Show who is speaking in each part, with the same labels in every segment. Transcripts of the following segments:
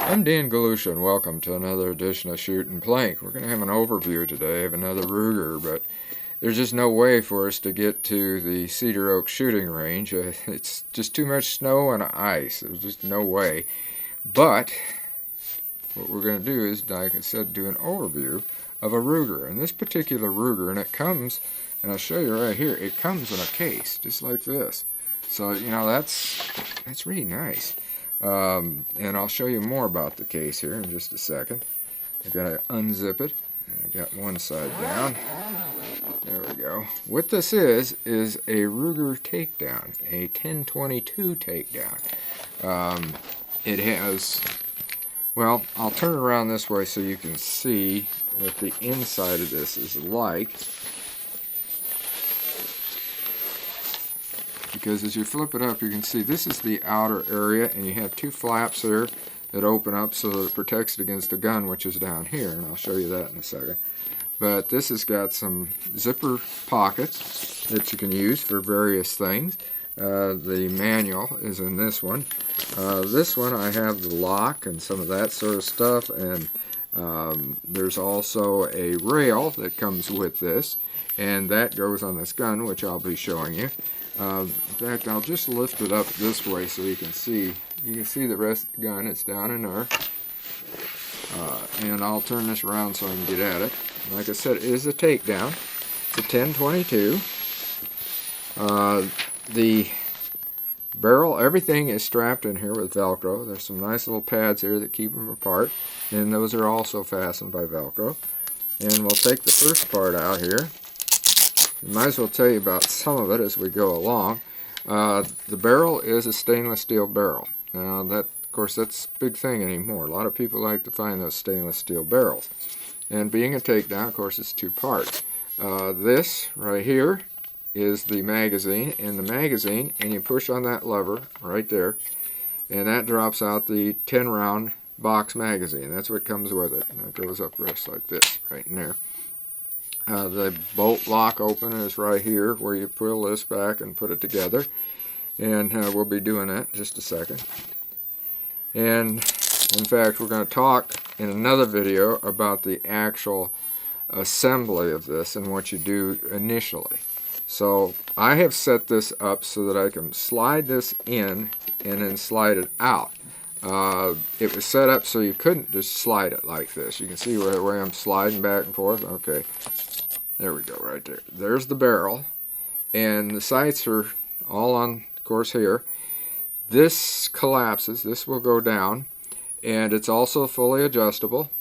Speaker 1: I'm Dan Galusha, and welcome to another edition of Shootin' Plink. We're going to have an overview today of another Ruger, but there's just no way for us to get to the Cedar Oak shooting range. It's just too much snow and ice. There's just no way. But what we're going to do is, like I said, do an overview of a Ruger. And this particular Ruger, and it comes, and I'll show you right here, it comes in a case, just like this. So, you know, that's really nice. And I'll show you more about the case here in just a second. I've got to unzip it. I've got one side down. There we go. What this is a Ruger Takedown, a 1022 Takedown. It has, well, I'll turn it around this way so you can see what the inside of this is like. Because as you flip it up, you can see this is the outer area, and you have two flaps there that open up so that it protects it against the gun, which is down here, and I'll show you that in a second. But this has got some zipper pockets that you can use for various things. The manual is in this one. This one I have the lock and some of that sort of stuff, and there's also a rail that comes with this, and that goes on this gun, which I'll be showing you. In fact, I'll just lift it up this way so you can see. You can see the rest of the gun. It's down in there. And I'll turn this around so I can get at it. Like I said, it is a takedown. It's a 1022. The barrel, everything is strapped in here with Velcro. There's some nice little pads here that keep them apart. And those are also fastened by Velcro. And we'll take the first part out here. Might as well tell you about some of it as we go along. The barrel is a stainless steel barrel. Now, that, of course, that's a big thing anymore. A lot of people like to find those stainless steel barrels. And being a takedown, of course, it's two parts. This right here is the magazine, and you push on that lever right there, and that drops out the 10-round box magazine. That's what comes with it. And it goes up just like this, right in there. The bolt lock opener is right here where you pull this back and put it together, and we'll be doing that in just a second. And in fact, we're going to talk in another video about the actual assembly of this and what you do initially. So I have set this up so that I can slide this in and then slide it out. It was set up so you couldn't just slide it like this. You can see where I'm sliding back and forth. Okay. There we go, right there. There's the barrel, and the sights are all on, of course, here. This collapses. This will go down, and it's also fully adjustable.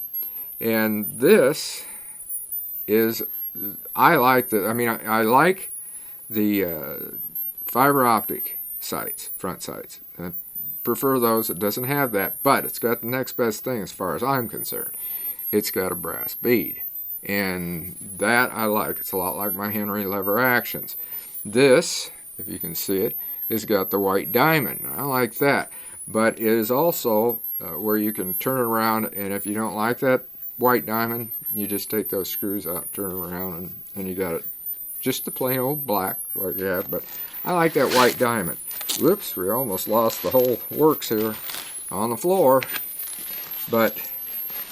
Speaker 1: And this is, I like the, I like the fiber optic sights, front sights. I prefer those. It doesn't have that, but it's got the next best thing as far as I'm concerned. It's got a brass bead. And that I like. It's a lot like my Henry lever actions. This, if you can see it, has got the white diamond. I like that. But it is also where you can turn it around, and if you don't like that white diamond, you just take those screws out, turn it around, and you got it. Just the plain old black like you have, but I like that white diamond. Whoops, we almost lost the whole works here on the floor. But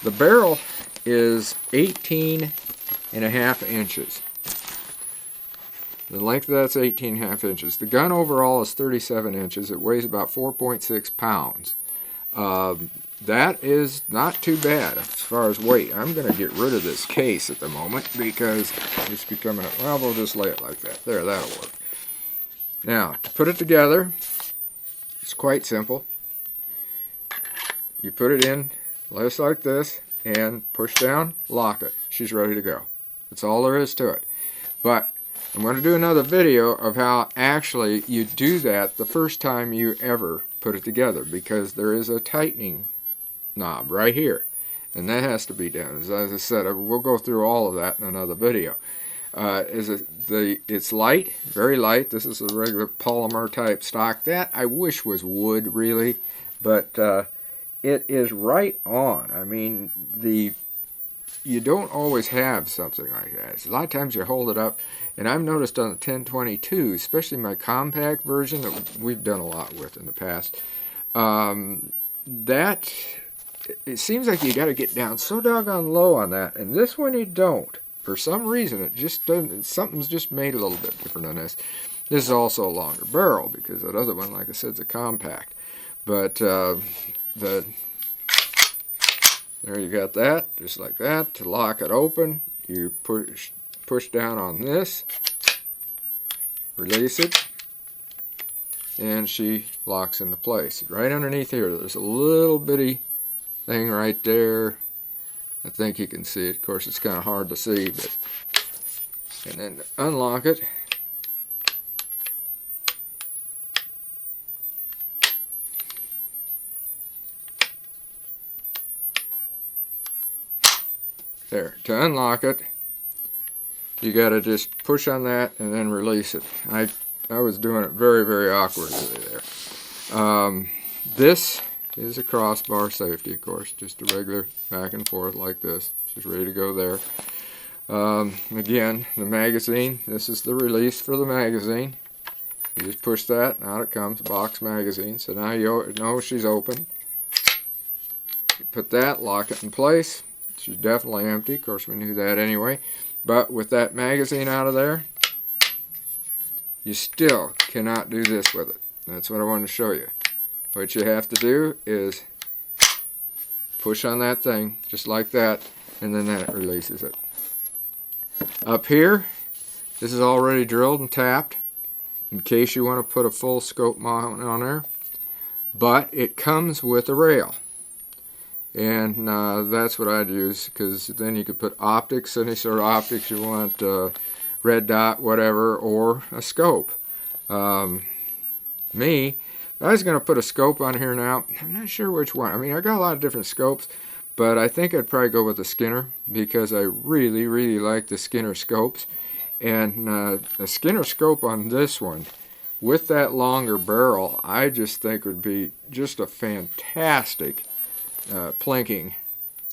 Speaker 1: the barrel is 18.5 inches. The length of that's 18.5 inches. The gun overall is 37 inches. It weighs about 4.6 pounds. That is not too bad as far as weight. I'm going to get rid of this case at the moment because it's becoming, well, we'll just lay it like that. There, that'll work. Now, to put it together, it's quite simple. You put it in just like this, and push down, lock it. She's ready to go. That's all there is to it. But I'm going to do another video of how actually you do that the first time you ever put it together, because there is a tightening knob right here, and that has to be done. As I said, we'll go through all of that in another video. It's light, very light. This is a regular polymer type stock. That I wish was wood, really, but it is right on. I mean, you don't always have something like that. A lot of times you hold it up, and I've noticed on the 1022, especially my compact version that we've done a lot with in the past, that it seems like you got to get down so doggone low on that, and this one you don't. For some reason, it just doesn't. Something's just made a little bit different on this. This is also a longer barrel because that other one, like I said, is a compact. But there you got that, just like that. To lock it open, you push down on this, release it, and she locks into place. Right underneath here, there's a little bitty thing right there. I think you can see it. Of course, it's kind of hard to see, but and then unlock it. There. To unlock it, you got to just push on that and then release it. I was doing it very, very awkwardly there. This is a crossbar safety, of course, just a regular back and forth like this, just ready to go there. Again, the magazine, this is the release for the magazine. You just push that, and out it comes, box magazine. So now you know she's open. You put that, lock it in place. She's definitely empty, of course we knew that anyway. But with that magazine out of there, you still cannot do this with it. That's what I wanted to show you. What you have to do is push on that thing, just like that, and then that releases it. Up here, this is already drilled and tapped, in case you want to put a full scope mount on there. But it comes with a rail. And that's what I'd use, because then you could put optics, any sort of optics you want, red dot, whatever, or a scope. Me, if I was going to put a scope on here now, I'm not sure which one. I mean, I got a lot of different scopes, but I think I'd probably go with the Skinner, because I really, really like the Skinner scopes. And the Skinner scope on this one, with that longer barrel, I just think would be just a fantastic plinking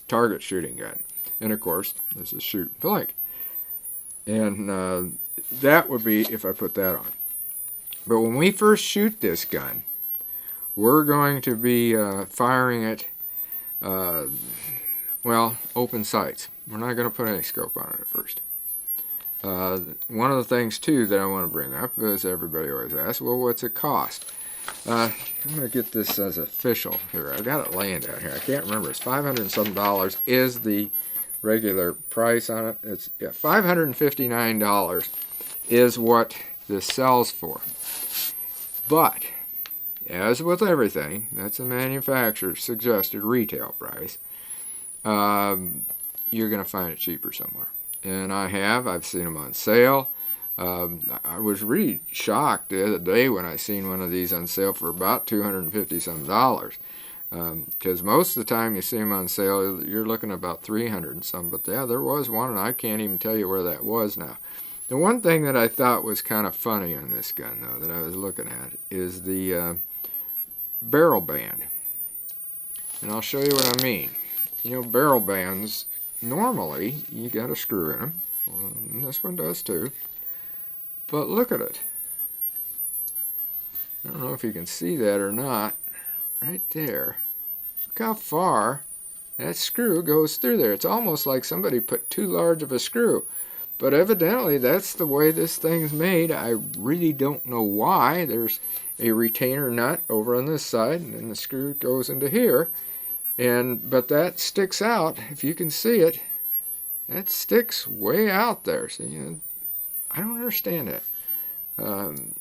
Speaker 1: target shooting gun. And of course, this is shoot and plink. And that would be if I put that on. But when we first shoot this gun, we're going to be firing it, well, open sights. We're not going to put any scope on it at first. One of the things too that I want to bring up is everybody always asks, well, what's it cost? I'm going to get this as official here. I got it laying down here. I can't remember. It's $500 and some is the regular price on it. It's $559 is what this sells for. But as with everything, that's a manufacturer's suggested retail price. You're going to find it cheaper somewhere. And I've seen them on sale. I was really shocked the other day when I seen one of these on sale for about $250 some. Because most of the time you see them on sale, you're looking at about $300 and some. But yeah, there was one, and I can't even tell you where that was now. The one thing that I thought was kind of funny on this gun, though, that I was looking at, is the barrel band. And I'll show you what I mean. You know, barrel bands, normally you got a screw in them. Well, and this one does too. But look at it. I don't know if you can see that or not. Right there. Look how far that screw goes through there. It's almost like somebody put too large of a screw. But evidently that's the way this thing's made. I really don't know why. There's a retainer nut over on this side, and then the screw goes into here. But that sticks out. If you can see it, that sticks way out there. So, you know, I don't understand it.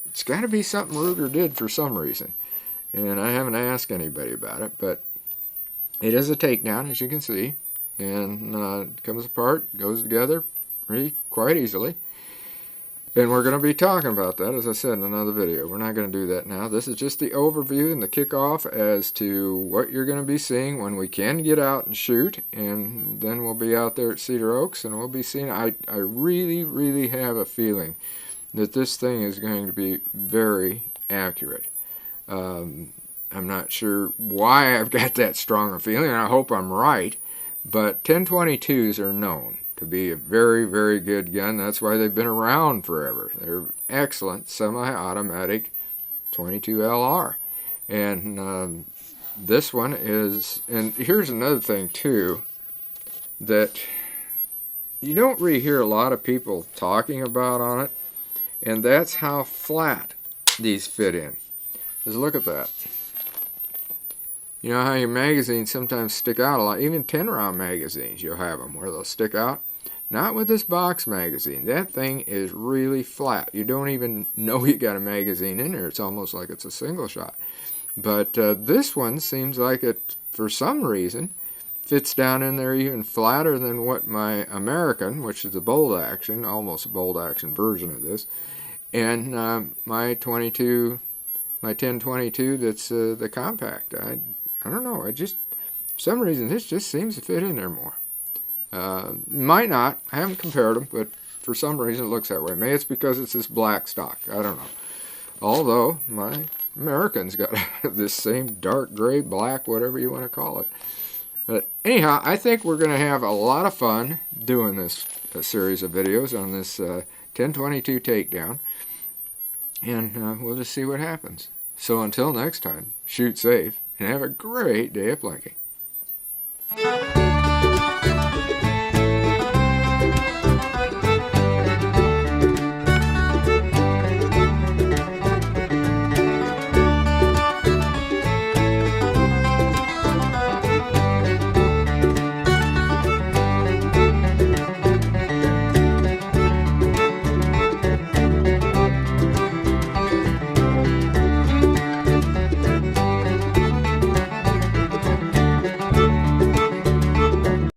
Speaker 1: It's got to be something Ruger did for some reason. And I haven't asked anybody about it, but it is a takedown, as you can see. And it comes apart, goes together quite easily. And we're going to be talking about that, as I said, in another video. We're not going to do that now. This is just the overview and the kickoff as to what you're going to be seeing when we can get out and shoot. And then we'll be out there at Cedar Oaks, and we'll be seeing. I really, really have a feeling that this thing is going to be very accurate. I'm not sure why I've got that strong a feeling, and I hope I'm right. But 1022s are known to be a very, very good gun. That's why they've been around forever. They're excellent semi-automatic 22 LR. And this one is, and here's another thing too, that you don't really hear a lot of people talking about on it, and that's how flat these fit in. Just look at that. You know how your magazines sometimes stick out a lot, even 10-round magazines you'll have them where they'll stick out? Not with this box magazine. That thing is really flat. You don't even know you got a magazine in there. It's almost like it's a single shot. But this one seems like it, for some reason, fits down in there even flatter than what my American, which is a bold action, almost a bold action version of this, and my 22, my 1022 that's the compact. I don't know. For some reason, this just seems to fit in there more. Might not. I haven't compared them, but for some reason it looks that way. Maybe it's because it's this black stock. I don't know. Although my American's got this same dark gray, black, whatever you want to call it. But anyhow, I think we're going to have a lot of fun doing this series of videos on this 1022 Takedown. And we'll just see what happens. So until next time, shoot safe and have a great day of plinking.